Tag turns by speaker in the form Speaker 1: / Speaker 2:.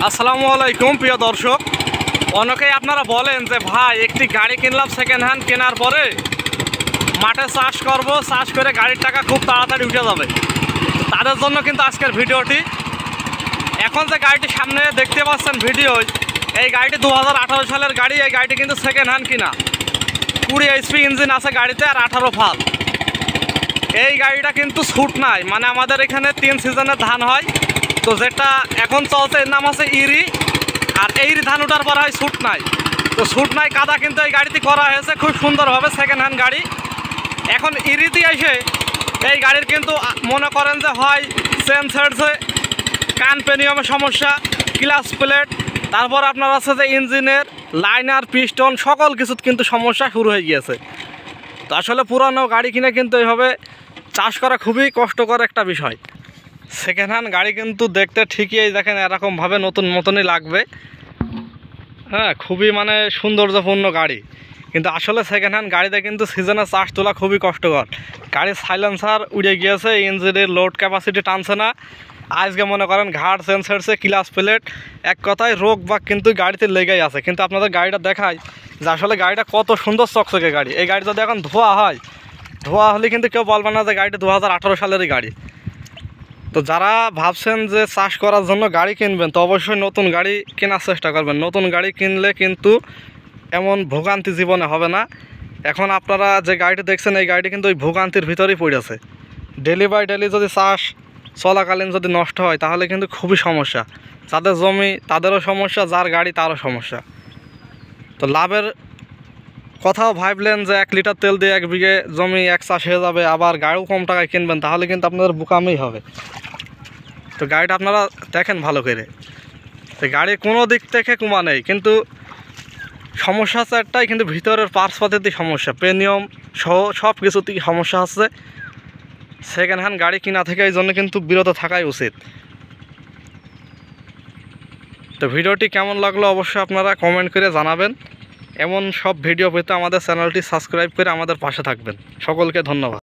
Speaker 1: আসসালামু আলাইকুম প্রিয় দর্শক। অনেকেই আপনারা বলেন যে ভাই একটি গাড়ি কিনলাম সেকেন্ড হ্যান্ড, কেনার পরে মাঠে চাষ করব, চাষ করে গাড়ির টাকা খুব তাড়াতাড়ি উঠে যাবে। তাদের জন্য কিন্তু আজকের ভিডিওটি। এখন যে গাড়িটি সামনে দেখতে পাচ্ছেন ভিডিও, এই গাড়িটি 2018 সালের গাড়ি। এই গাড়িটি কিন্তু সেকেন্ড হ্যান্ড কিনা। 20 HP ইঞ্জিন আছে গাড়িতে আর 18 ফাল। এই গাড়িটা কিন্তু ছুট নাই, মানে আমাদের এখানে 3 সিজনের ধান হয়, তো যেটা এখন চলছে এর নাম আছে ইরি। আর এই ধান ওঠার পর হয় ছুট নাই, তো ছুট নাই কাদা কিন্তু এই গাড়িতে করা হয়েছে খুব সুন্দরভাবে, সেকেন্ড হ্যান্ড গাড়ি। এখন ইরিতে এসে এই গাড়ির কিন্তু মনে করেন যে হয় চেন ছেড়ছে, কান পেনিয়ামের সমস্যা, ক্লাচ প্লেট, তারপর আপনার আছে যে ইঞ্জিনের লাইনার পিস্টন সকল কিছু কিন্তু সমস্যা শুরু হয়ে গিয়েছে। তো আসলে পুরানো গাড়ি কিনে কিন্তু এইভাবে চাষ করা খুবই কষ্টকর একটা বিষয়। সেকেন্ড হ্যান্ড গাড়ি কিন্তু দেখতে ঠিকই দেখেন এরকমভাবে নতুন মতনই লাগবে, হ্যাঁ, খুবই মানে সৌন্দর্যপূর্ণ গাড়ি। কিন্তু আসলে সেকেন্ড হ্যান্ড গাড়িতে কিন্তু সিজনে চাষ তোলা খুবই কষ্টকর। গাড়ির সাইলেন্সার উড়ে গিয়েছে, ইঞ্জিনের লোড ক্যাপাসিটি টানছে না, আজকে মনে করেন ঘাট চেন ছেড়ছে, ক্লাচ প্লেট, এক কথায় রোগ বাগ কিন্তু গাড়িতে লেগেই আছে। কিন্তু আপনাদের গাড়িটা দেখায় যে আসলে গাড়িটা কত সুন্দর চকচকে গাড়ি। এই গাড়ি যদি এখন ধোয়া হয়, ধোয়া হলে কিন্তু কেউ বলবে না যে গাড়িটা 2018 সালেরই গাড়ি। তো যারা ভাবছেন যে চাষ করার জন্য গাড়ি কিনবেন, তো অবশ্যই নতুন গাড়ি কেনার চেষ্টা করবেন। নতুন গাড়ি কিনলে কিন্তু এমন ভোগান্তি জীবনে হবে না। এখন আপনারা যে গাড়িটি দেখছেন, এই গাড়িটি কিন্তু ওই ভোগান্তির ভিতরেই পড়েছে। ডেলি বাই ডেলি যদি চাষ চলাকালীন যদি নষ্ট হয় তাহলে কিন্তু খুবই সমস্যা। যাদের জমি তাদেরও সমস্যা, যার গাড়ি তারও সমস্যা। তো লাভের কথাও ভাবলেন যে 1 লিটার তেল দিয়ে 1 বিঘে জমি এক চাষ হয়ে যাবে, আবার গাড়িও কম টাকায় কিনবেন, তাহলে কিন্তু আপনাদের বোকামি হবে। তো গাড়িটা আপনারা দেখেন ভালো করে। তো গাড়ি কোনো দিক থেকে কমা নেই, কিন্তু সমস্যা আছে একটাই, কিন্তু ভিতরের পার্টসপাতিতে সমস্যা, প্রিমিয়াম সহ সব কিছুতেই সমস্যা আছে। সেকেন্ড হ্যান্ড গাড়ি কিনা থেকে এই জন্য কিন্তু বিরত থাকাই উচিত। তো ভিডিওটি কেমন লাগলো অবশ্যই আপনারা কমেন্ট করে জানাবেন। এমন সব ভিডিও পেতে আমাদের চ্যানেলটি সাবস্ক্রাইব করে আমাদের পাশে থাকবেন। সকলকে ধন্যবাদ।